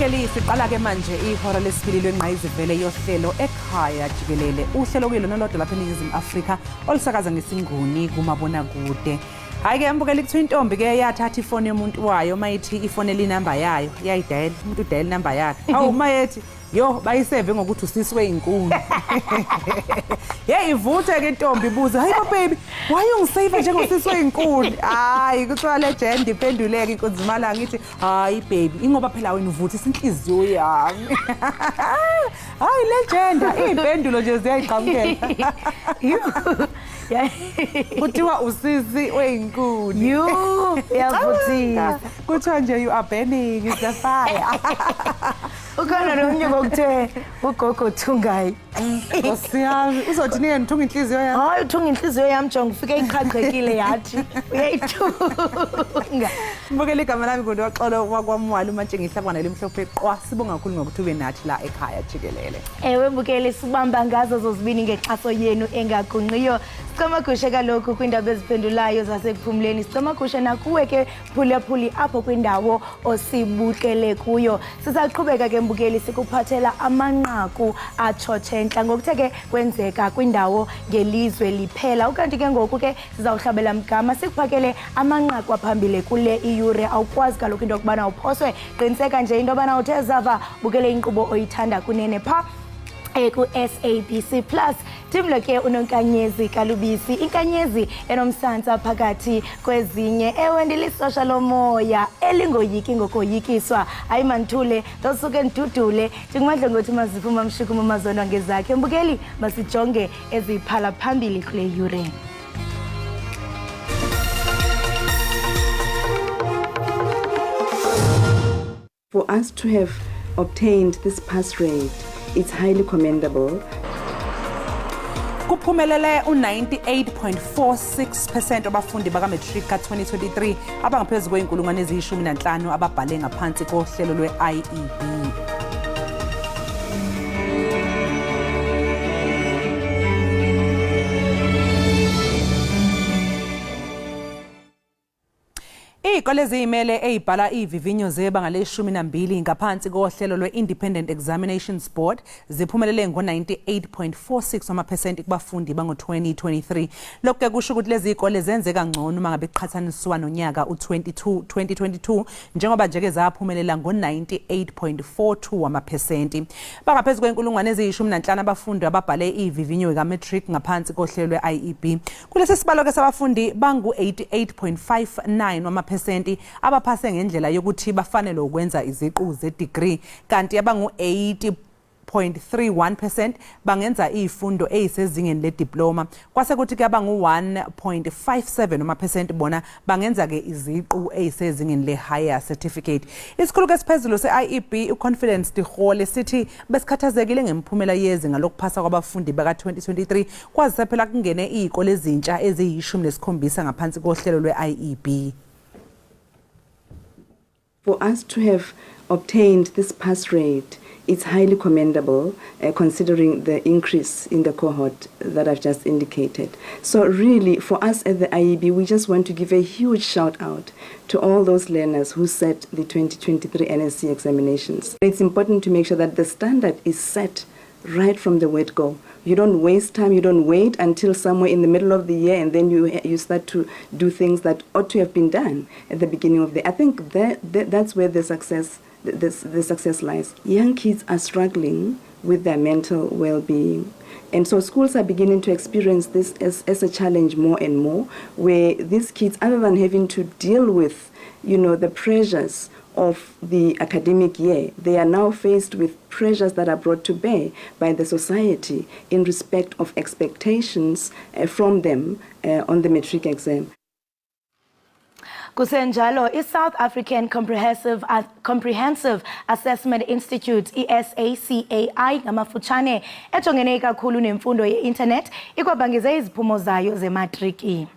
Mbukeli siqala ke manje ihora lesibili lwenqayizivele yohlelo Ekhaya Jikelele. Uhlelo kuyilona lodwa lapha eNingizimu Afrika olusakaza ngesinguni kumabonakude. Hayi ke mbukeli kuthiwa intombi ke yathatha ifoni yomuntu wayo mayithi ifonela inamba yayo yayidayela umuntu udayela inamba yakhe. Hawu mayethi yo bayiseve ngokuthi usiswe inkuni. Hey ivuthe ke intombi ibuza, "Hayi baby, why ungisave njengosiswe inkuni?" Hayi kuthiwa legend iphenduleke inkonzimala ngithi, "Hayi baby, ingoba phela wena uvuthisa inhliziyo yami." Hayi legend impendulo nje ziyayiqhamukela. Kuthiwa usisi weinkuni. Uyavuthisa. Kuthiwa nje you are burning is the fire. Ukhona nomnye ngokuthe ugogo Thungayi. Ngosiyami uzothi niye nithunga inhliziyo yami. Hayi uthunga inhliziyo yami jonga ufike iqhaqhekile yathi uyayithunga. Mbukeli igama lami ngoDwaxolo wakwamwala uMantshengihlabana lemhlophe qwa sibonga kakhulu ngokuthi ube nathi la ekhaya Jikelele. Ewe Mbukeli sibamba ngazo zozibini ngexaso yenu engagunqiyo. Sicela kushe kalokho kwindaba eziphendulayo zasekuphumleni. Sicela kushe nakuwe ke phulaphuli apho kwindawo osibukele kuyo. Sisaqhubeka ke Mbukeli sikuphathela amanqaku atshotshenhla ngokuthe ke kwenzeka kwindawo ngelizwe liphela. Ukanti ke ngoku ke sizawuhlabela mgama sikuphakele amanqaku aphambili kule iyure. Awukwazi kalokho into yokubana uphoswe. Qiniseka nje into yobana uthe zava bukele inkqubo oyithanda kunene pha ku SABC Plus. Timlo ke unonkanyezi kalubisi inkanyezi enomsantsa phakathi kwezinye. Ewe ndilisosha lomoya elingoyiki ngokoyikiswa. Hayi manthule dosuke ndudule ndingumadle ngothi mazifuma mshukuma mazona ngezakhe. Mbukeli masijonge eziphala phambili kule yure. For us to have obtained this pass rate, it's highly commendable. Kuphumelele u98.46% abafundi baka matric ka2023 abangaphezulu kweinkulungwane eziyishumi ababhale ngaphansi kohlelo lwe-IEB. Izikole eziyimele ezibhala ivivinyo zebanga le-12 ngaphansi kohlelo lwe-Independent Examinations Board ziphumelele ngo-98.46% kubafundi bango-2023. Lokhu ke kusho ukuthi lezi izikole zenze kangcono uma ngabe kuqhathaniswa nonyaka u-2022 njengoba nje ke zaphumelela ngo-98.42%. Bangaphezulu kwenkulungwane eziyishumi abafundi ababhale ivivinyo ka-matric ngaphansi kohlelo lwe-IEB. Kulesi sibalo ke sabafundi bangu-88.59% abaphase ngendlela yokuthi bafanele ukwenza iziqu ze-degree kanti abangu-80.31% bangenza izifundo ezisezingeni le-diploma kwase kuthi ke abangu-1.57% bona bangenza ke iziqu ezisezingeni le-higher certificate. Isikhulu ke siphezulu se-IEB uConfidence Dihole sithi besikhathazekile ngemiphumela yezinga lokuphasa kwabafundi baka-2023 kwazise phela kungene izikole ezintsha eziyishumi ngaphansi kohlelo lwe-IEB. For us to have obtained this pass rate, it's highly commendable considering the increase in the cohort that I've just indicated. So really, for us at the IEB, we just want to give a huge shout out to all those learners who set the 2023 NSC examinations. It's important to make sure that the standard is set right from the word go. You don't waste time, you don't wait until somewhere in the middle of the year and then you start to do things that ought to have been done at the beginning of the year. I think that's where the success lies. Young kids are struggling with their mental well-being. And so schools are beginning to experience this as a challenge more and more, where these kids, other than having to deal with, the pressures of the academic year, they are now faced with pressures that are brought to bear by the society in respect of expectations from them on the matric exam. Kusenjalo, South African Comprehensive Assessment Institute, SACAI ngamafuthane ejongene kakhulu nemfundo ye-internet ikwabangeze iziphumo zayo zematriki.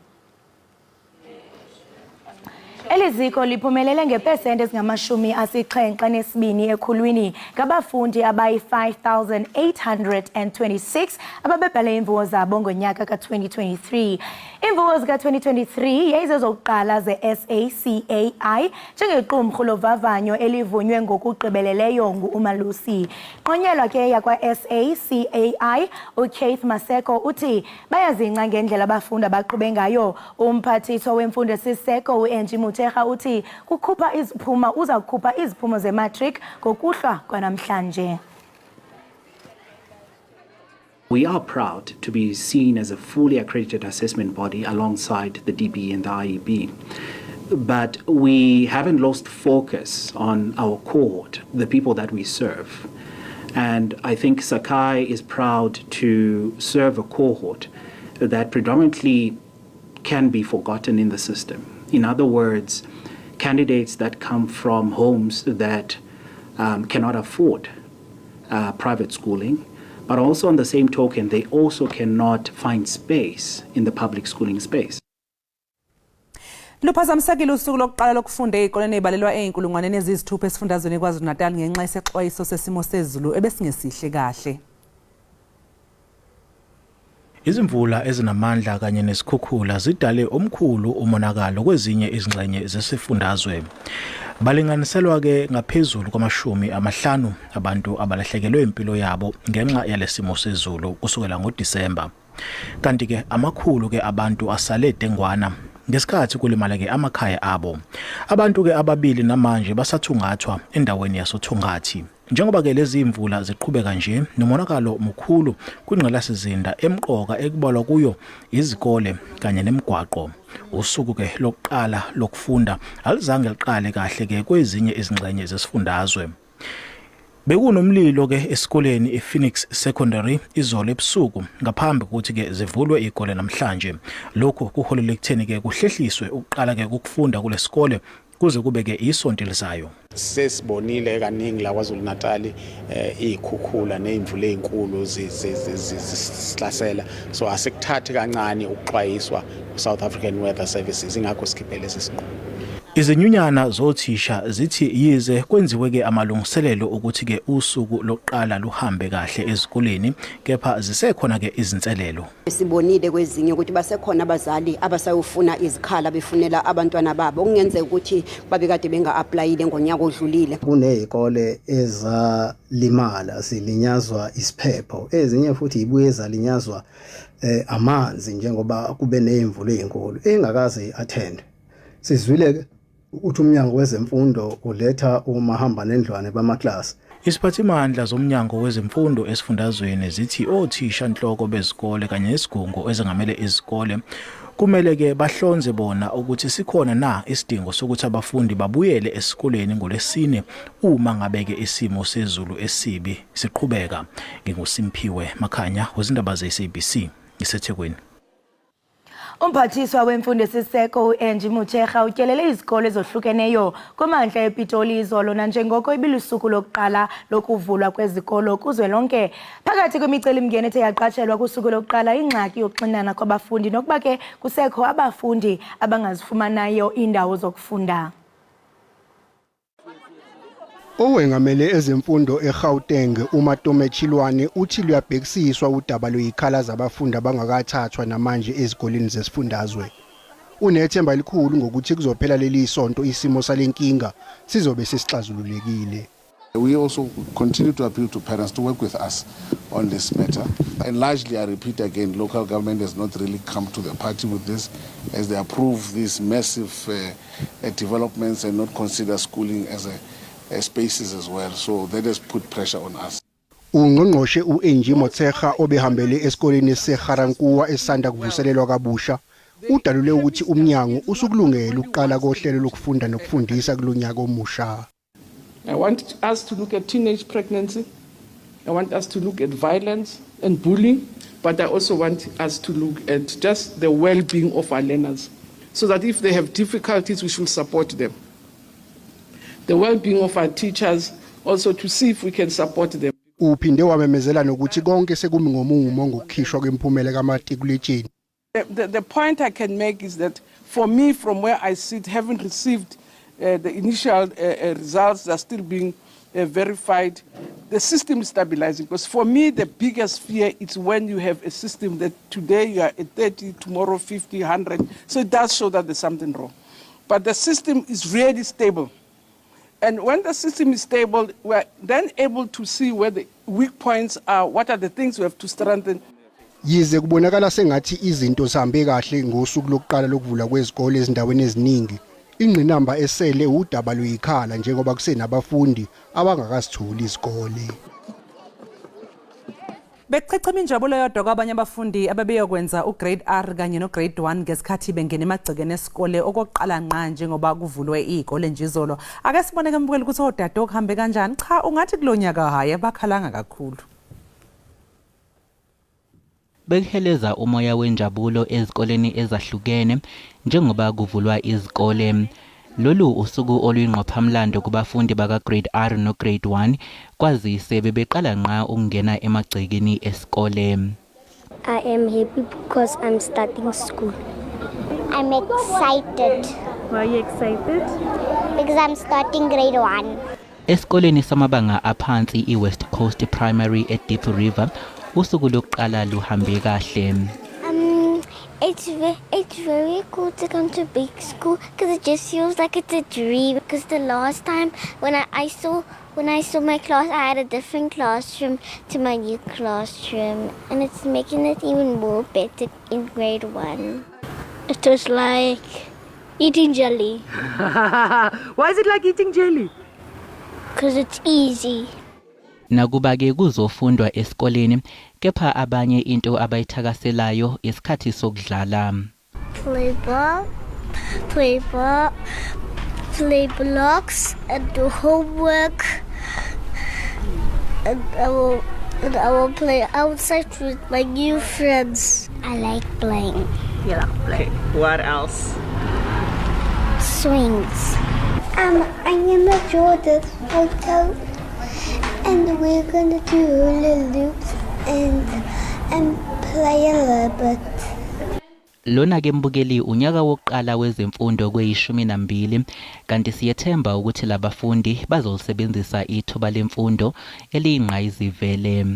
Eliziko liphumelele ngepesenti ezingama-72 ekhulwini ngabafundi abayi-5,826 ababebhale iimviwo zabo ngonyaka ka-2023. Iimviwo zika-2023 yayizezokuqala ze-SACAI njengequmrhu lovavanyo elivunywe ngokugqibeleleyo ngu-Umalusi. Qonyelwa ke yakwa-SACAI uKeith Maseko uthi bayazingca ngendlela abafundi abaqhube ngayo. Umphathiswa wemfundo esiseko uNjimuteka uthi uza kukhupha iziphumo ze-matric ngokuhlwa kwanamhlanje. We are proud to be seen as a fully accredited assessment body alongside the DBE and the IEB. But we haven't lost focus on our cohort, the people that we serve. And I think Sakai is proud to serve a cohort that predominantly can be forgotten in the system. In other words, candidates that come from homes that cannot afford private schooling, but also on the same token, they also cannot find space in the public schooling space. Luphazamisekile usuku lokuqala lokufunda ezikoleni ezibalelwa eyinkulungwaneni eziyisithupha esifundazweni KwaZulu-Natal ngenxa yesexwayiso sesimo sezulu ebesingesihle kahle. Izimvula ezinamandla kanye nesikhukhula zidale omkhulu umonakalo kwezinye izingxenye zesifundazwe. Balinganiselwa ke ngaphezulu kwama-50 abantu abalahlekelwe impilo yabo ngenxa yalesimo sezulu kusukela ngoDisemba. Kanti ke amakhulu ke abantu asale dengwana ngesikhathi kulimala ke amakhaya abo. Abantu ke ababili namanje basathungathwa endaweni yasothungathi. Njengoba ke lezi imvula ziqhubeka nje nomonakalo mkhulu kwingqalasizinda emqoka ekubalwa kuyo izikole kanye nemigwaqo. Usuku ke lokuqala lokufunda alizange liqale kahle ke kwezinye izingxenye zesifundazwe. Bekunomlilo ke esikoleni ePhoenix Secondary izolo ebusuku ngaphambi ukuthi ke zivulwe izikole namhlanje. Lokho kuholele ekutheni ke kuhlehliswe ukuqala ke ukufunda kulesikole kuze kube ke isonto elizayo. Sesibonile kaningi la KwaZulu-Natal izikhukhula nezimvula ezinkulu zisihlasela, so asikuthathi kancane ukuxwayiswa South African Weather Services ingakho sikhiphele lesinqumo. Izinyunyana zothisha zithi yize kwenziwe ke amalungiselelo ukuthi ke usuku lokuqala luhambe kahle ezikoleni, kepha zisekhona ke izinselelo. Sibonile kwezinye ukuthi basekhona abazali abasayofuna izikhala befunela abantwana babo okungenzeka ukuthi babekade benga-applyile ngonyaka odlulile. Kunezikole ezalimala zilinyazwa isiphepho, ezinye futhi ibuye ezalinyazwa amanzi njengoba kube nezimvula ezinkulu engakaze attend. Sizwile uthi umnyango wezemfundo uletha umahamba nendlwane bamaklasi. Isiphathimandla zomnyango wezemfundo esifundazweni zithi othisha inhloko bezikole kanye nesigungu ezengamele izikole kumele ke bahlonze bona ukuthi sikhona na isidingo sokuthi abafundi babuyele esikoleni ngoLwesine uma ngabeke isimo sezulu esibi siqhubeka. NginguSimphiwe Makhanya wezindaba ze-SABC iseThekwini. Umphathiswa wemfundo esiseko uNjimuteka utyelele izikole ezohlukeneyo kumantla ePitoli izolo nanjengoko ibilusuku lokuqala lokuvulwa kwezikolo kuzwelonke. Phakathi kwemicelimngeni ethe yaqatshelwa kusuku lokuqala ingxaki yokuxinana kwabafundi nokuba ke kusekho abafundi abangazifumanayo iindawo zokufunda. Owengamele ezemfundo eGauteng uMatomechilwane uthi luyabhekisiswa udaba lwezikhala zabafundi abangakathathwa namanje ezikoleni zesifundazwe. Unethemba elikhulu ngokuthi kuzophela leli sonto isimo salenkinga sizobe sesixazululekile. We also continue to appeal to parents to work with us on this matter. And largely, I repeat again, local government has not really come to the party with this as they approve these massive developments and not consider schooling as spaces as well, so that has put pressure on us. Ungqongqoshe uNjimuteka obehambele esikoleni seGarankuwa esanda kuvuselelwa kabusha udalule ukuthi umnyango usukulungela ukuqala kohlelo lokufunda nokufundisa kulonyaka omusha. I want us to look at teenage pregnancy. I want us to look at violence and bullying, but I also want us to look at just the well-being of our learners, so that if they have difficulties, we should support them. The well-being of our teachers, also to see if we can support them. Uphinde wamemezela nokuthi konke sekumi ngomumo ngokukhishwa kwemphumela kamatikuletsheni. The point I can make is that for me, from where I sit, having received the initial results that are still being verified, the system is stabilizing. Because for me, the biggest fear is when you have a system that today you are at 30, tomorrow 50, 100. So it does show that there's something wrong. But the system is really stable. And when the system is stable, we're then able to see where the weak points are, what are the things we have to strengthen. Yize kubonakala sengathi izinto zihambe kahle ngosuku lokuqala lokuvula kwezikole ezindaweni eziningi. Ingqinamba esele udaba luyikhala njengoba kusenabafundi abangakasitholi isikole. Bekuchechema injabulo yodwa kwabanye abafundi ababeyokwenza ugrade R kanye nograde 1 ngesikhathi bengena emagcekeni esikole okokuqala nqa njengoba kuvulwe izikole nje izolo. Ake sibone ke mbukeli ukuthi odade okuhambe kanjani. Cha ungathi kulonyaka haye bakhalanga kakhulu. Bekuheleza umoya wenjabulo ezikoleni ezahlukene njengoba kuvulwa izikole. Lolu usuku oluyingqophamlando kubafundi baka grade R no grade 1 kwazise bebeqala nqa ukungena emagcekeni esikole. I am happy because I'm starting school. I'm excited. Why are you excited? Because I'm starting grade 1. Esikoleni samabanga aphansi iWest Coast Primary at Deep River usuku lokuqala luhambe kahle. It's very cool to come to big school because it just feels like it's a dream. Because the last time when I saw my class, I had a different classroom to my new classroom, and it's making it even more better in grade 1. It was like eating jelly. Why is it like eating jelly? Because it's easy. Nakuba ke kuzofundwa esikoleni kepha abanye into abayithakaselayo isikhathi sokudlala. Play blocks and do homework, and I will play outside with my new friends. I like playing. You like playing. What else? Swings. I'm gonna draw this photo, and we're gonna do little loops and play a little bit. Lona ke mbukeli unyaka wokuqala wezemfundo kwe12 kanti siyethemba ukuthi labafundi bazolisebenzisa ithuba lemfundo eliyingqayizivele.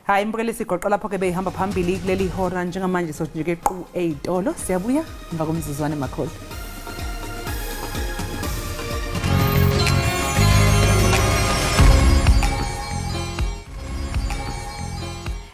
Hayi mbukeli sigoqo lapho ke behamba phambili kuleli hora njengamanje sothi nje ke qu 8 tolo siyabuya emva komzuzwane makholi.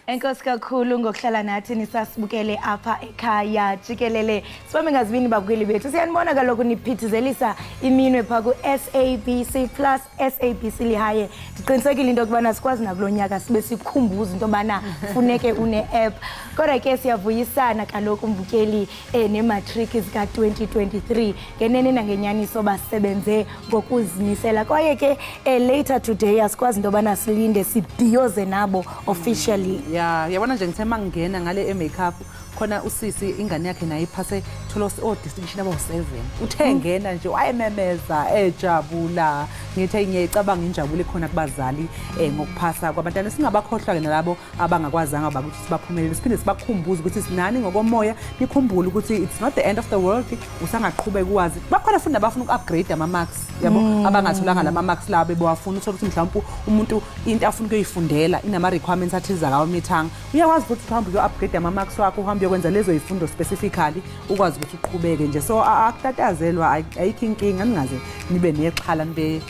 Enkosi kakhulu ngokuhlala nathi nisasibukele apha ekhaya Jikelele. Sibambe ngazibini babukeli bethu. Siyanibona kaloku niphithizelisa iminwe pha ku SABC Plus SABC lihaye. Ndiqinisekile into kubana sikwazi nakulonyaka sibe sikhumbuza into bana funeke une app. Kodwa ke siyavuyisana kaloku mbukeli nematric zika 2023 ngenene nangenyaniso basebenze ngokuzimisela. Kwaye ke later today asikwazi into bana silinde sibhiyoze nabo officially. Ya yabona nje ngithe mangena ngale makeup khona usisi ingane yakhe nayo iphase thola distinction abo 7 uthe ngena nje wayememeza ejabula ngithe ngiyacabanga injabulo khona kubazali ngokuphasa kwabantwana singabakhohlwa ke nalabo abangakwazanga bakuthi sibaphumelele siphinde sibakhumbuze ukuthi sinani ngokomoya nikhumbule ukuthi it's not the end of the world usangaqhubeka ukwazi bakhona futhi nabafuna uku-upgrade ama marks yabo abangatholanga lama marks labo bebawafuna uthola ukuthi mhlawumbe umuntu into afuna ukuyifundela inama requirements athiza kawo mithanga uyakwazi ukuthi uhambe uyo-upgrade ama marks wakho uhambe uyokwenza lezo ifundo specifically ukwazi ukuthi uqhubeke nje so akutatazelwa ayikho inkinga ningaze nibe nexhala nibe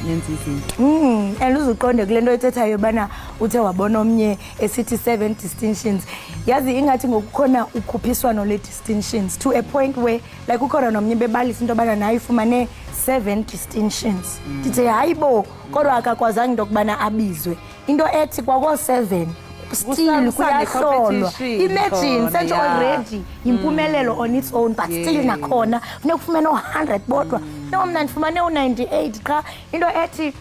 nenza izinto and uzuqonde kule nto ethethayo bana uthe wabona omnye esithi 7 distinctions yazi ingathi ngokukhona ukhuphiswano le distinctions to a point where like ukhona nomnye bebalisa into bana nayo ifumane 7 distinctions ndithi hayibo kodwa akakwazanga into kubana abizwe into ethi kwako 7 still kuyahlolwa imagine senze already impumelelo on its own but still nakhona funeka ufumene 100 bodwa nomna ndifumane u98 cha into ethi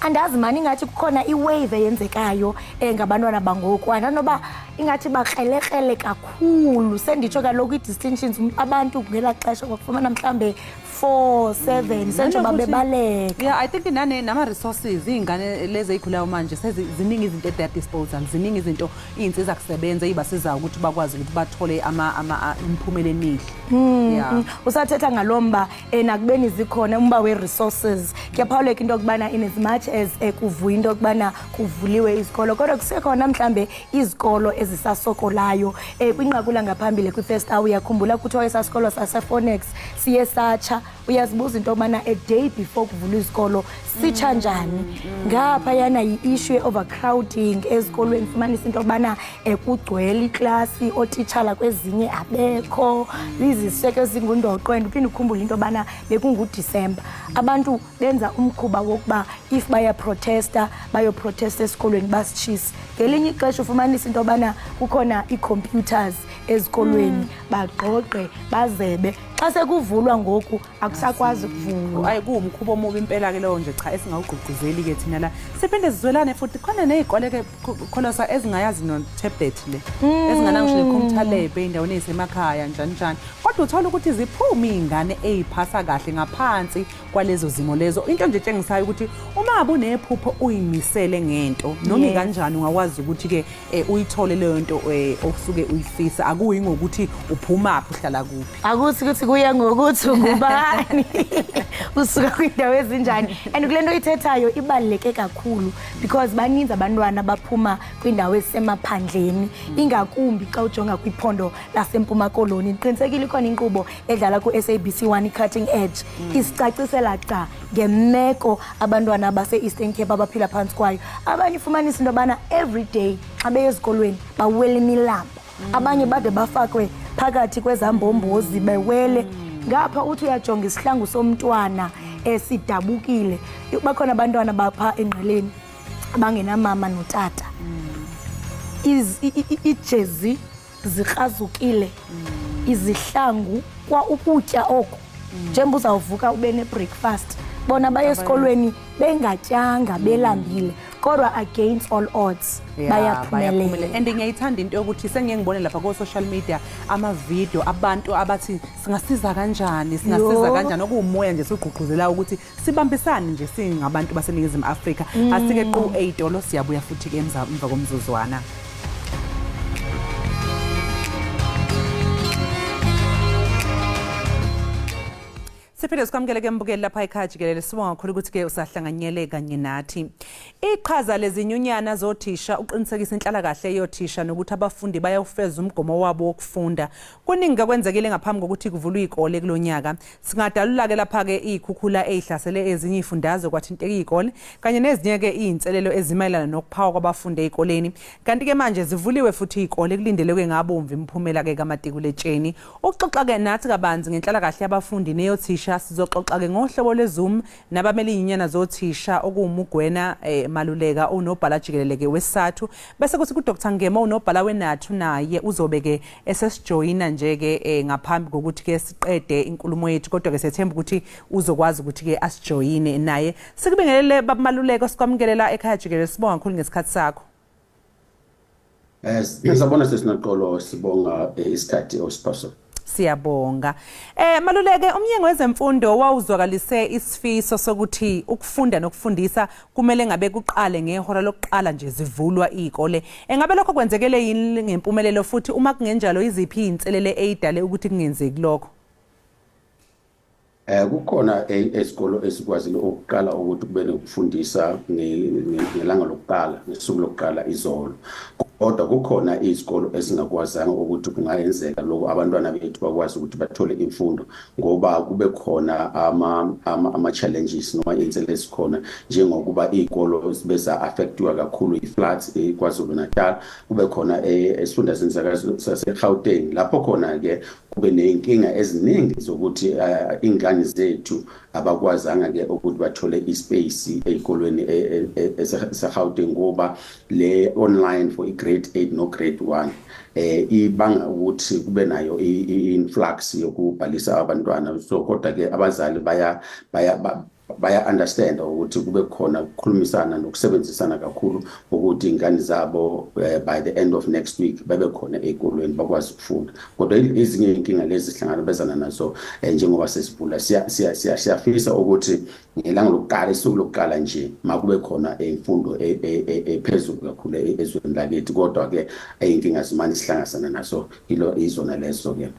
andazi mani ngathi kukhona iwave eyenzekayo ngabantwana bangoku andanoba ingathi bakrelekrele kakhulu senditsho kaloku idistinctions abantu ngela xesha kwakufumana mhlambe 4 7 senje babebaleka. Yeah, I think nama resources ingane lezi ezikhulayo manje seziningi izinto at their disposal, ziningi izinto izinsiza kusebenza ibasiza ukuthi bakwazi ukuthi bathole imphumela emihle. Yeah. Usathetha ngalomba nakubeni zikhona umba we resources. Kuyaphawuleka into okubana in as much as kuvuya into okubana kuvuliwe izikolo kodwa kusekhona mhlambe izikolo ezisasokolayo kwinqakula ngaphambili kwi first hour yakhumbula ukuthi oyesasikolo sasePhonex siye satsha uyazibuza into okubana a day before kuvula izikolo sitsha njani ngapha yana i-issue overcrowding ezikolweni fumanisa into okubana kugcwele iclass otitshala kwezinye abekho iziseke ezingundoqwenda uphinde ukhumbula into okubana bekunguDisemba abantu benza umkhuba wokuba if bayaprotesta esikolweni basitshisa ngelinye ixesha ufumanisa into okubana kukhona ii-computers ezikolweni bagqogqe bazebe xa sekuvulwa ngoku akusakwazi ukuvulwa ayi kuwumkhubo omubi impela ke leyo nje cha esingawugqugquzeli ke thina la siphinde sizwelane futhi khona nezikole ke kholosa ezingayazi no tablet le ezinganangisho ne-computer lab endaweni ezisemakhaya njani kodwa uthola ukuthi ziphuma izingane eziphasa kahle ngaphansi kwalezo zimo lezo into nje etshengisayo ukuthi uma unephupho uyimisele ngento noma kanjani ungakwazi ukuthi ke uyithole leyo nto okusuke uyifisa akuyi ngokuthi uphuma aphi uhlala kuphi akuthi kuya ngokuthi ngubani usuka kwindawo ezinjani and kulento oyithethayo ibaluleke kakhulu because baninzi abantwana baphuma kwindawo ezisemaphandleni ingakumbi xa ujonga kwiphondo laseMpuma Koloni iqinisekile ikhona inkqubo edlala ku SABC 1 cutting edge isicacisela xa ngemeko abantwana base Eastern Cape abaphila phansi kwayo abanye fumanisa into bana every day xa beye ezikolweni bawela imilambo abanye bade bafakwe phakathi kwezambombozi bewele ngapha uthi uyajonga isihlangu somntwana esidabukile bakhona abantwana bapha engqeleni abangenamama notata ijezi zikrazukile izihlangu kwa ukutya oko njengoba uzawuvuka ube ne-breakfast bona baye esikolweni bengatyanga belambile kodwa against all odds bayaphumelela and ngiyayithanda into yokuthi sengike ngibone lapha ku social media ama-video abantu abathi singasiza kanjani okuwumoya nje sigqugquzela ukuthi sibambisane nje singabantu baseNingizimu Afrika asike qu ey'tolo siyabuya futhi ke emva komzuzwana. Siphinde sikwamukele ke mbukeli lapha ekhaya Jikelele sibonga kakhulu ukuthi ke usahlanganyele kanye nathi. Iqhaza lezinyunyana zothisha uqinisekisa inhlalakahle yothisha nokuthi abafundi bayawufeza umgomo wabo wokufunda. Kuningi kwenzekile ngaphambi kokuthi kuvulwe izikole kulonyaka. Singadalula ke lapha ke izikhukhula ezihlasele ezinye izifundazwe kwathinteka izikole kanye nezinye ke izinselelo ezimayelana nokuphawa kwabafundi ezikoleni. Kanti ke manje zivuliwe futhi izikole kulindeleke ngabomvu imiphumela ke kamatikuletsheni. Ukuxoxa ke nathi kabanzi ngenhlalakahle yabafundi neyothisha sizoxoxa ke ngohlobo lweZoom nabameli inyana zothisha okuwumugwena Maluleka unobhala Jikelele ke wesathu bese kuthi uDr Ngema unobhala wenathu naye uzobe ke esesijoyina nje ke ngaphambi kokuthi ke siqede inkulumo yethu kodwa ke sethemba ukuthi uzokwazi ukuthi ke asijoyine naye sikubingelele babamaluleka sikwamkelela ekhaya Jikelele sibonga kakhulu ngesikhathi sakho. Ngiyabona sesinaqolo sibonga isikhathi osiphaso. Siyabonga. Maluleke umnyango wezemfundo wawuzwakalise isifiso sokuthi ukufunda nokufundisa kumele ngabe kuqale ngehora lokuqala nje zivulwa izikole. Engabe lokho kwenzekele yini ngempumelelo futhi uma kungenjalo iziphi izinselele ezidale ukuthi kungenzeki lokho? Kukhona esikolo esikwazile ukuqala ukuthi kube nokufundisa ngelanga lokuqala ngesuku lokuqala izolo. Kodwa kukhona izikolo ezingakwazanga ukuthi kungayenzeka lokho abantwana bethu bakwazi ukuthi bathole imfundo ngoba kube khona ama challenges noma izinselelo esikhona njengokuba izikolo zibeza affectwa kakhulu ifloods eKwaZulu-Natal kube khona esifundazweni saseGauteng lapho khona ke kube nenkinga eziningi zokuthi ingane zethu abakwazanga ke ukuthi bathole ispace ezikolweni eseGauteng ngoba le online for grade 8 no grade 1 ibanga ukuthi kube nayo influx yokubhalisa abantwana so kodwa ke abazali baya understand ukuthi kube khona ukukhulumisana nokusebenzisana kakhulu ukuthi ingane zabo by the end of next week babe khona ezikolweni bakwazi ukufunda. Kodwa ezinye inkinga lezi sihlangabezana nazo njengoba sesivula siyafisa ukuthi ngelanga lokuqala isuku lokuqala nje makube khona imfundo ephezulu kakhulu ezweni lakithi, kodwa ke inkinga zimani sihlangabezana nazo izona lezo ke.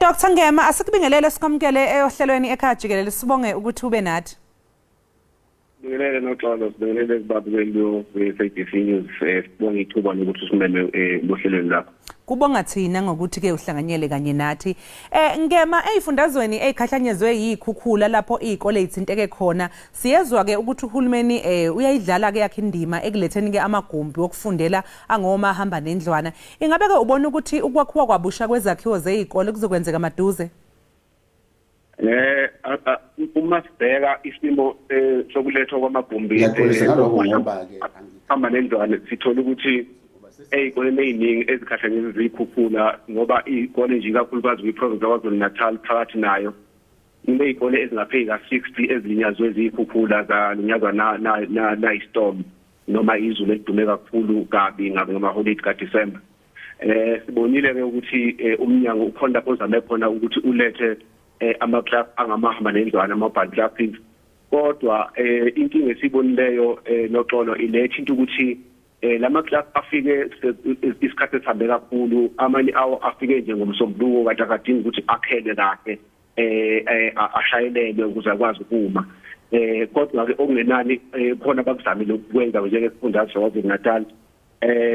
Dr. Ngema, asikubingelele sikwamukele ohlelweni ekhaya jikelele, sibonge ukuthi ube nathi. Sibingelele noxolo, sibingelele kubabukeli be-SABC News, sibonge ithuba lokuthi usimeme bohlelweni lakho. Kubonga thina ngokuthi ke uhlanganyele kanye nathi. Ngema ezifundazweni ezikhahlanyezwe yikhukhula lapho izikole ezithinteke khona, siyezwa ke ukuthi uhulumeni uyayidlala ke yakhe indima ekuletheni ke amagumbi wokufundela angoma hamba nendlwana. Ingabe ke ubona ukuthi ukwakhiwa kwabusha kwezakhiwo zezikole kuzokwenzeka maduze? Uma sibheka isimo sokulethwa kwamagumbi hamba nendlwana, sithola ukuthi ey'koleni ey'ningi ezikhahlanyezwe ziyikhukhula ngoba iy'kole nje ikakhulukazi kwi-province yaKwaZulu-Natal phakathi nayo kuney'kole ezingaphezu ka-60 ezilinyazwe ziyikhukhula zalinyazwa na-istorm noma izulu elidume kakhulu kabi ngamaholide kaDisemba. Sibonile-ke ukuthi umnyango ukhona ozame khona ukuthi ulethe ama-class angamahamba nendlwana, ama-band classes, kodwa inkinga esiyibonileyo noxolo ilethi into ukuthi lama class afike isikhathi esihambe kakhulu, amanye awo afike nje ngomsombuluko kanti akadingi ukuthi akhele kahle ashayelele ukuze akwazi ukuma. Kodwa ke okungenani khona bakuzamile ukwenza njengesifundazwe saKwaZulu-Natal.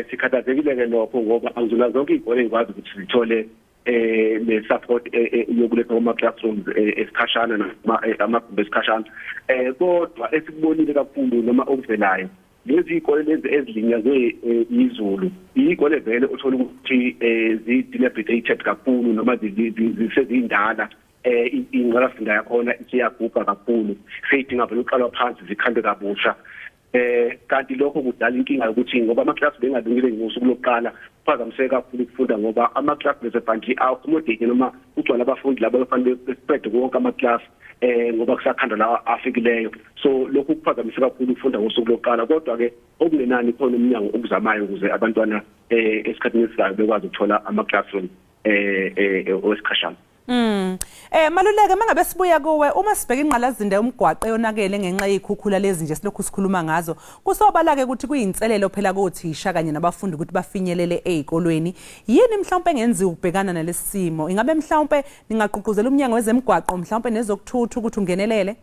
Sikhathazekile ke lokho ngoba angizona zonke izikole ezikwazi ukuthi zithole ne-support yokuletha kuma-classrooms esikhashana noma amagumbi esikhashana. Kodwa esikubonile kakhulu noma okuvelayo, lezi izikole lezi ezilinyazwe izulu izikole vele uthola ukuthi zi-dilapidated kakhulu noma zisezindala, ingqalasizinda yakhona isiyagubha kakhulu, seyidinga vele uqalwa phansi zikhandwe kabusha. Kanti lokho kudala inkinga yokuthi ngoba ama-class bengalungile ngosuku lokuqala kuphazamiseka kakhulu ukufunda ngoba ama-class bezebhanki accommodate noma ugcwala abafundi labo bafanele bespread wonke ama-class ngoba kusakhandwa lawa afikileyo. So lokhu kuphazamiseka kakhulu ukufunda ngosuku lokuqala, kodwa-ke okungenani khona umnyango okuzamayo ukuze abantwana esikhathini esizayo bekwazi ukuthola ama-classroom owesikhashana. Maluleke mangabe sibuya kuwe, uma sibheka inqalazinda yomgwaqo eyonakele ngenxa yezikhukhula lezi nje silokhu sikhuluma ngazo, kusobala ke ukuthi kuyinselelo phela kothisha kanye nabafundi ukuthi bafinyelele ezikolweni. Yini mhlawumbe engenziwa ukubhekana nalesi simo? Ingabe mhlawumbe ningaqhuquzela umnyango wezemigwaqo mhlawumbe nezokuthutha ukuthi ungenelele?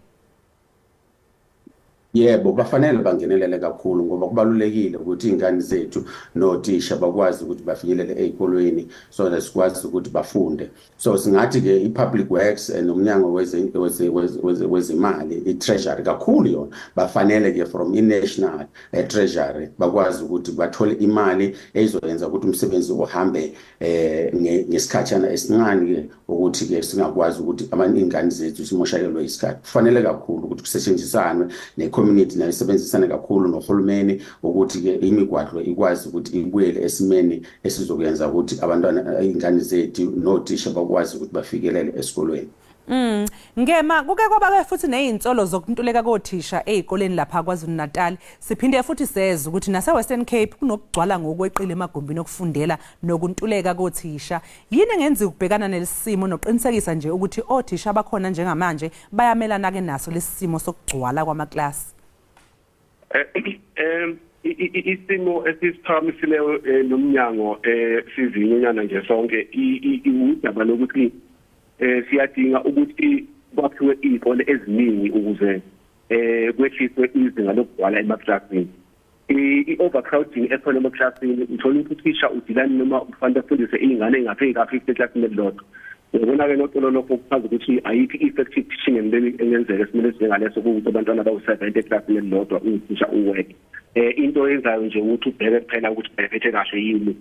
Yebo, bafanele bangenelele kakhulu ngoba kubalulekile ukuthi ingane zethu nothisha bakwazi ukuthi bafinyelele ezikolweni so that sikwazi ukuthi bafunde. So singathi ke i-public works nomnyango wezimali, i-treasury kakhulu yona bafanele ke from i-national treasury bakwazi ukuthi bathole imali ezoyenza ukuthi umsebenzi uhambe ngesikhatshana esincane ke ukuthi ke singakwazi ukuthi ingane zethu simoshakelwe isikhathi. Kufanele kakhulu ukuthi kusetshenzisane community nayo isebenzisane kakhulu nohulumeni ukuthi ke imigwaqo ikwazi ukuthi ibuyele esimeni esizokuyenza ukuthi abantwana ingane zethu nothisha bakwazi ukuthi bafikelele esikolweni. Ngema kuke kwaba futhi nezinsolo zokuntuleka kothisha ezikoleni lapha kwaZulu-Natal. Siphinde futhi seze ukuthi nase Western Cape kunokugcwala ngokweqile emagumbini okufundela nokuntuleka kothisha. Yini engenziwa ukubhekana nelesimo noqinisekisa nje ukuthi othisha abakhona njengamanje bayamelana ke naso lesimo sokugcwala kwamaklasi? Isimo esisiphakamileyo nomnyango sizinyonyana nje sonke udaba lokuthi siyadinga ukuthi kwakhiwe izikole eziningi ukuze kwehliswe izinga lokugcwala emaklasini. I-overcrowding ekhona emaklasini uthola ukuthi uthisha udilani noma ufanele afundise iy'ngane ey'ngaphezu ka-50 eklasini elilodwa. Ngibona-ke noxolo lokho kuchaza ukuthi ayikho i-effective teaching and learning engenzeka esimeni esinjengaleso kuwukuthi abantwana bawu-70 eklasini elilodwa uthisha uwedwa. Into eyenzayo nje ukuthi ubheke kuphela ukuthi bephethe kahle yini,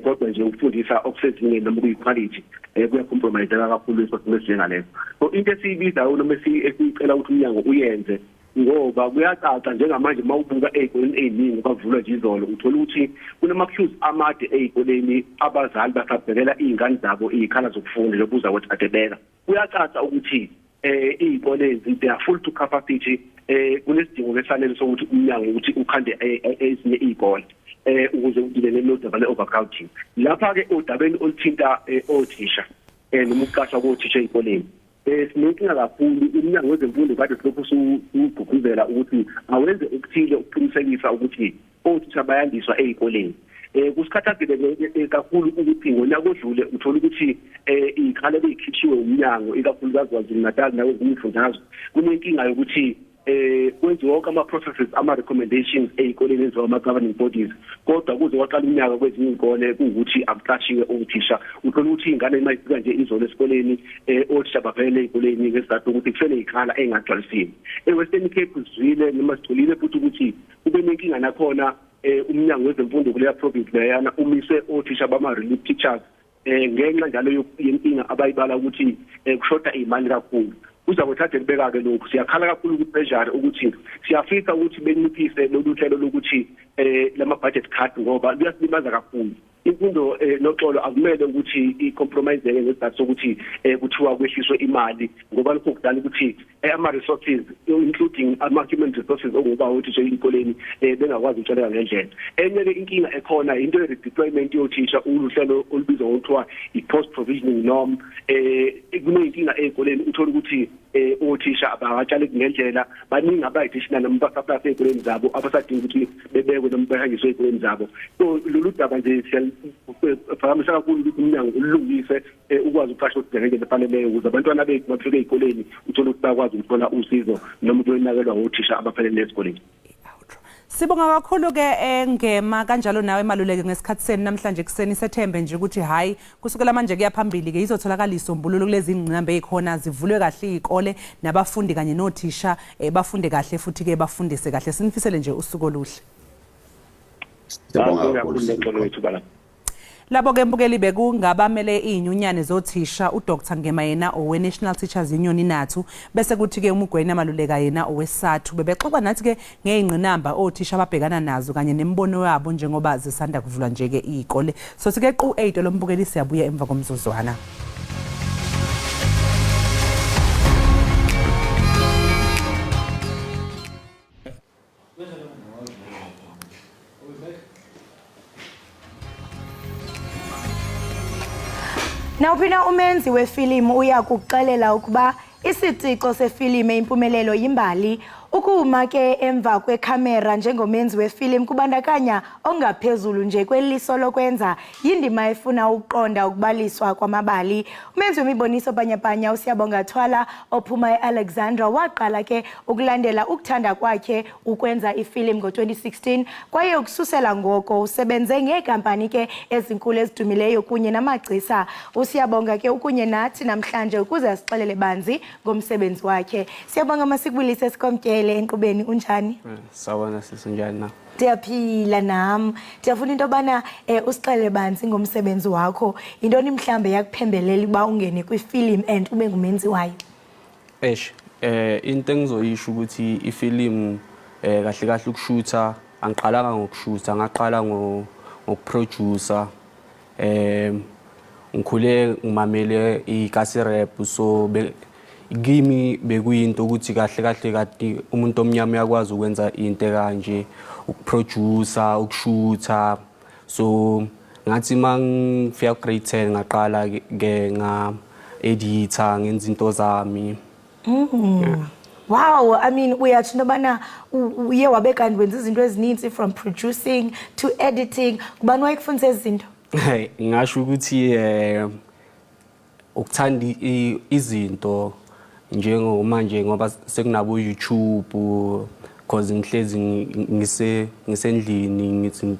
kodwa nje ukufundisa okusezingeni noma kuyiquality kuyacompromiseka kakhulu esikhathini esinjengaleso. So into esiyibizayo noma esiyicela ukuthi umnyango uyenze ngoba kuyacaca njengamanje mawubuka ezikoleni eziningi kwavulwa nje izolo uthola ukuthi kunama-queues amade ezikoleni, abazali basabhekela iy'ngane zabo iy'khala zokufunda lokuza kwethatheleka. Kuyacaca ukuthi iy'kole they are full to capacity kunesidingo besanele sokuthi umnyango ukuthi ukhande ezinye iy'kole ukuze udilele nodaba le-overcrowding lapha-ke odabeni oluthinta othisha noma ukuqashwa kothisha ey'koleni sinenkinga kakhulu umnyango wezemfundo kade silokhu sugqugquzela ukuthi awenze okuthile ukuqinisekisa ukuthi othisha bayandiswa ey'koleni kusikhathazeke kakhulu ukuthi ngonyaka odlule uthola ukuthi iy'khala bey'khitshiwe umnyango ikakhulukazi KwaZulu-Natal nakwezinye izifundazwe kunenkinga yokuthi kwenziwa wonke ama-processes ama-recommendations ey'koleni eziwa ama-governing bodies kodwa kuze waqala umnyaka kwezinye iy'kole kuwukuthi akuqashiwe othisha uthola ukuthi iy'ngane uma ifika nje izolo esikoleni othisha bavele ey'koleni ngesizathu ukuthi kusele y'khala ey'ngagcwalisiwe e-Western Cape sizwile noma sigculile futhi ukuthi kube nenkinga nakhona umnyango wezemfundo kuleya province leyana umise othisha bama-relief teachers ngenxa njalo yenkinga abayibala ukuthi kushoda iy'mali kakhulu uzakuthatha kubeka-ke lokhu siyakhala kakhulu ku-pressure ukuthi siyafisa ukuthi benciphise lolu hlelo lokuthi lama-budget cut ngoba luyasilimaza kakhulu imfundo noxolo akumele ukuthi i-compromise-eke ngesizathu sokuthi kuthiwa kwehliswe imali ngoba lokho kudala ukuthi ama-resources including ama-human resources ongoba othisha ey'koleni bengakwazi ukutshaleka ngendlela enye-ke inkinga ekhona into ye-redeployment yothisha uhlelo olubizwa ngokuthiwa i-post provisioning norm kuney'nkinga ey'koleni uthole ukuthi othisha abakatshaleki ngendlela baningi abayidishina noma basaplase ey'koleni zabo abasadinga ukuthi bebekwe noma behanjiswe ey'koleni zabo so lolu daba nje siyaphakamisa kakhulu ukuthi umnyango ulungise ukwazi ukuqasha ukudinga ngendlela efaneleyo ukuze abantwana bethu bafike ey'koleni uthole ukuthi bakwazi ukuthola usizo noma ukunakekelwa othisha abafanele esikoleni. Sibonga kakhulu-ke Ngema kanjalo nawe Maluleke ngesikhathi seni namhlanje kuseni sethembe nje ukuthi hayi kusukela manje kuya phambili-ke izotholakala isombululo kulezi ngqinamba ey'khona zivulwe kahle iy'kole nabafundi kanye nothisha bafunde kahle futhi-ke bafundise kahle sinifisele nje usuku oluhle. Labo-ke mbukeli bekungabamele iy'nyunyane zothisha uDr Ngema yena owe-National Teachers Union inathu bese kuthi-ke uMugwenya Maluleka yena owesathu bebexoxa nathi-ke ngey'ngqinamba othisha ababhekana nazo kanye nemibono yabo njengoba zisanda kuvulwa nje-ke iy'kole so sike qu-8 lo mbukeli siyabuya emva komzuzwana. Nawuphina umenzi wefilimu uyakuxelela ukuba isitixo sefilimu impumelelo yimbali ukuma ke emva kwekhamera njengomenzi wefilimu kubandakanya ongaphezulu nje kweliso lokwenza yindima efuna ukuqonda ukubaliswa kwamabali. Umenzi wemiboniso banyabhanya uSiyabonga Thwala ophuma eAlexandra waqala ke ukulandela ukuthanda kwakhe ukwenza ifilimu ngo-2016 kwaye ukususela ngoko usebenze ngekampani ke ezinkulu ezidumileyo kunye namagcisa. uSiyabonga ke ukunye nathi namhlanje ukuze asixelele banzi ngomsebenzi wakhe. Siyabonga masikubulise sikomtye enkqubeni unjani? Sawona sisinjani na? Ndiyaphila nam. Ndiyafuna into yobana usixelele banzi ngomsebenzi wakho. Yintoni mhlambe yakuphembelela uba ungene kwifilimu and ube ngumenzi wayo? Into engizoyisho ukuthi ifilimu kahle kahle ukushutha angiqalanga ngokushutha ngaqala ngokuproducer ngikhule ngimamele ikasi rap so kimi bekuyinto ukuthi kahle kahle kati umuntu omnyama uyakwazi ukwenza into kanje ukuproducer ukushutha so ngathi mangifika grade 10 ngaqala ke nga editor ngenza into zami. Wow, I mean uyathi nobana uye wabe kanti wenza izinto ezininzi from producing to editing kubani wayekufundisa izinto? Ngasho ukuthi ukuthanda izinto njengomanje ngoba sekunabo YouTube because ngihlezi ngisendlini ngithi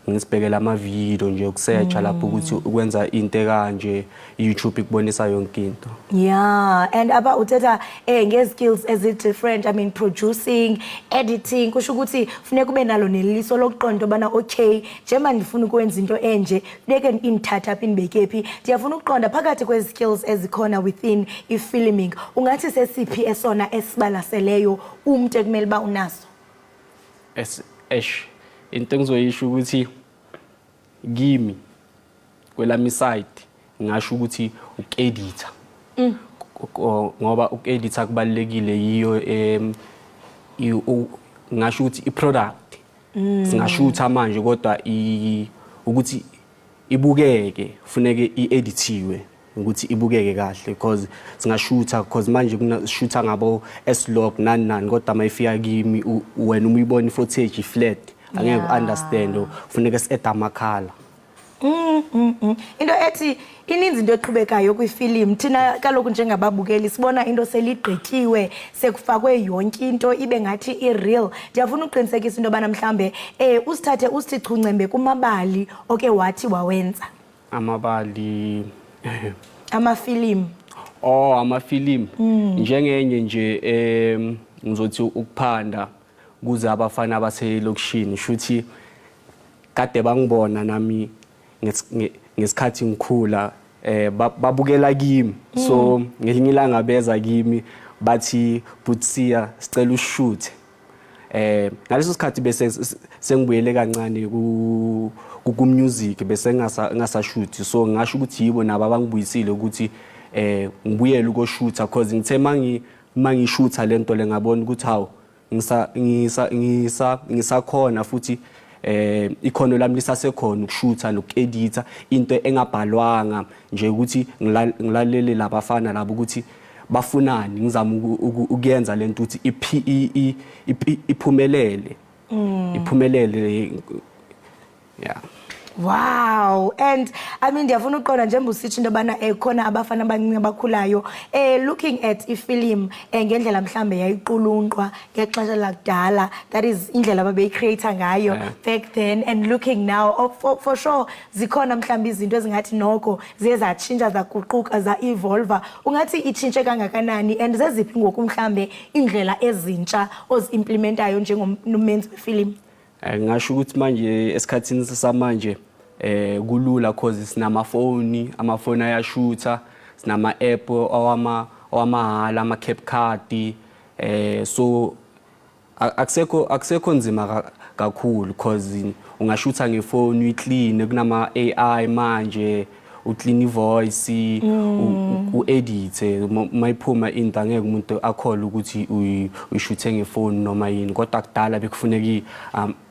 ngisibhekela ama video nje ukusearch lapho ukuthi ukwenza into kanje YouTube ikubonisa yonke into. Yeah, and aba uthetha ngeskills different. I mean producing, editing kusho ukuthi funeka ube nalo neliso lokuqonda obana okay njengoba ndifuna ukwenza into enje funeka inthatha up inibekephi. Ndiyafuna ukuqonda phakathi kwezi skills ezikhona within ifilming ungathi sesiphi esona esibalaseleyo umuntu ekumele ba unaso? Into engizoyisho ukuthi kimi kwelami side ngisho ukuthi ukedita ngoba uku-editha kubalulekile yiyo ngasho ukuthi i-product singashutha manje kodwa ukuthi ibukeke funeke i-edithiwe ukuthi ibukeke kahle because singashutha because manje kunashutha ngabo S-log nani kodwa mayifika kimi wena umuyibona i-footage flat angeke understand funeka si-add amakhala. Into ethi ininzi into eqhubekayo kwifilimu thina kaloku njengababukeli sibona into seligqityiwe sekufakwe yonke into ibe ngathi i-real. Ndiyafuna uqinisekisa into yobana mhlambe usithathe usithi chuncembe kumabali oke wathi wawenza Amabali amafilimu amafilimu njengenye nje ngizothi ukuphanda kuze abafana abaselokishini shuthi kade bangibona nami ngesikhathi ngikhula babukela kimi so ngelinye ilanga beza kimi bathi Butsiya sicela ushute ngaleso sikhathi bese sengibuyele kancane ku music bese ngasashuthi so ngasho ukuthi yibo nabo abangibuyisile ukuthi ngibuyele ukoshootha because ngithe mangishutha lento le ngabona ukuthi hawo ngisakhona futhi ikhono lami lisasekhona ukushutha nokueditha into engabhalwanga nje ukuthi ngilalele labafana labo ukuthi bafunani ngizama ukuyenza lento ukuthi iphumelele yeah. Wow, and I mean ndiyafuna uqonda njengoba usithi into bana khona abafana abancinci abakhulayo looking at ifilm ngendlela mhlambe yayiqulunqwa ngexesha lakudala, that is indlela babeyicreate ngayo back then, and looking now for sure zikhona mhlambe izinto ezingathi noko ziye zatshintsha zaguquka za evolve. Ungathi itshintshe kangakanani and zeziphi ngoku mhlambe indlela ezintsha oziimplementayo njengomenzi wefilm? Ngasho ukuthi manje esikhathini samanje kulula cause sinamafoni, amafoni ayashutha, sinama app awamahala, ama CapCut, so akusekho nzima kakhulu cause ungashutha ngefoni uyiclean, kunama AI manje uclean ivoice uedit mayiphuma into angeke umuntu akhola ukuthi uyishuthe ngefoni noma yini, kodwa kudala bekufuneka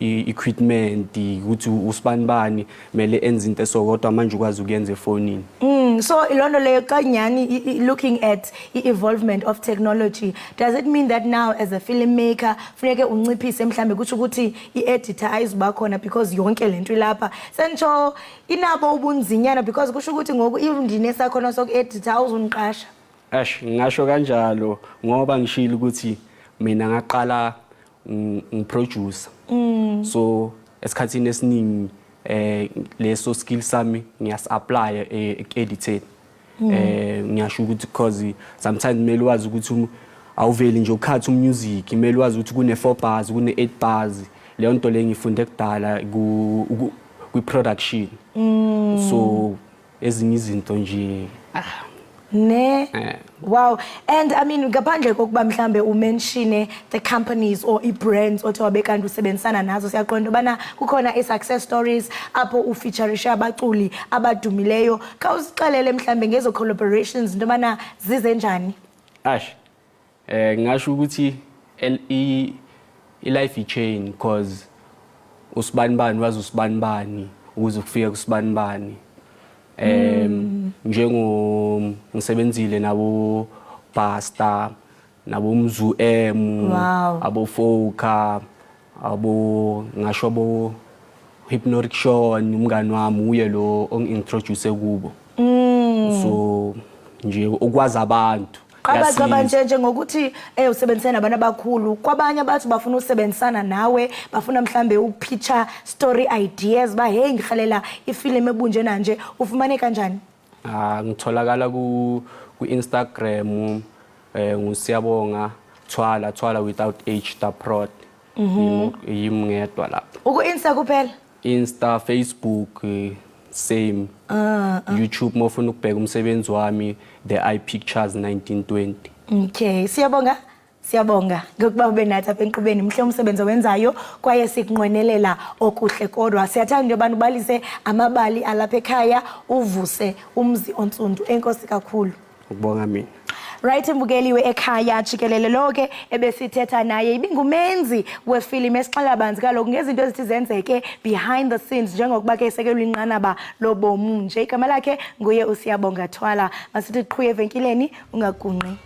equipment ukuthi usibanibani mele enze into so kodwa manje ukwazi ukuyenza efonini. So ilondo leyo kanyani looking at evolvement of technology, does it mean that now as a filmmaker funeke unciphise mhlambe kusho ukuthi ieditor ayizuba khona because yonke lento ilapha sentsho inabo ubunzinyana because kusho ukuthi ngoku indine sakhona sokueditor awuzuniqasha? Ngisho kanjalo ngoba ngishilo ukuthi mina ngaqala ngiproducer so esikhathini esiningi leso skill sami ngiyas-apply editing ngiyasho ukuthi because sometimes kumele wazi ukuthi awuveli nje ukhathi umusic, kumele wazi ukuthi kune 4 bars kune 8 bars, leyo nto le ngifunde kudala ku-production so ezinye izinto nje Wow, and I mean ngaphandle kokuba mhlambe umention the companies or brands othi wabekanti usebenzisana nazo, siyaqonda bana kukhona success stories apho ufeaturisha abaculi abadumileyo. Khawusixelele mhlambe ngezo collaborations into bana zize njani? Ngasho ukuthi i-life chain because usibanibani wazi usibanibani ukuze kufike kusibanibani. Ngisebenzile nabo Pasta, nabo Mzu M, abo Foka, abo ngasho abo Hypnotic Sean, umngani wami uye lo ongintroduce kubo. So nje ukwazi abantu. Qaba nje ngokuthi usebenzisana nabantu abakhulu, kwabanye abathi bafuna usebenzisana nawe, bafuna mhlambe ukupitcha story ideas ba hey ngikhalela ifilm ebunje nanje, ufumane kanjani? Ngitholakala ku Instagram ngusiyabonga Thwala without H prod. Yimngedwa lapho. Uku Insta kuphela? Insta, Facebook same. YouTube mofuna ukubheka umsebenzi wami The Eye Pictures 1920. Okay, siyabonga ngokuba ube nathi apha enqubeni, mhle umsebenzi wenzayo kwaye sikunqwenelela okuhle, kodwa siyathanda into abantu balise amabali alapha ekhaya uvuse umzi onsundu. Enkosi kakhulu. Ukubonga mina. Right, mbukeli we-Ekhaya Jikelele lo ke ebesithetha naye ibingumenzi wefilimu esixela banzi kaloku ngezinto ezithi zenzeke behind the scenes njengokuba ke sekelwe inqanaba lobomu nje. Igama lakhe nguye uSiyabonga Thwala. Masithi qhwi evenkileni ungagunqi.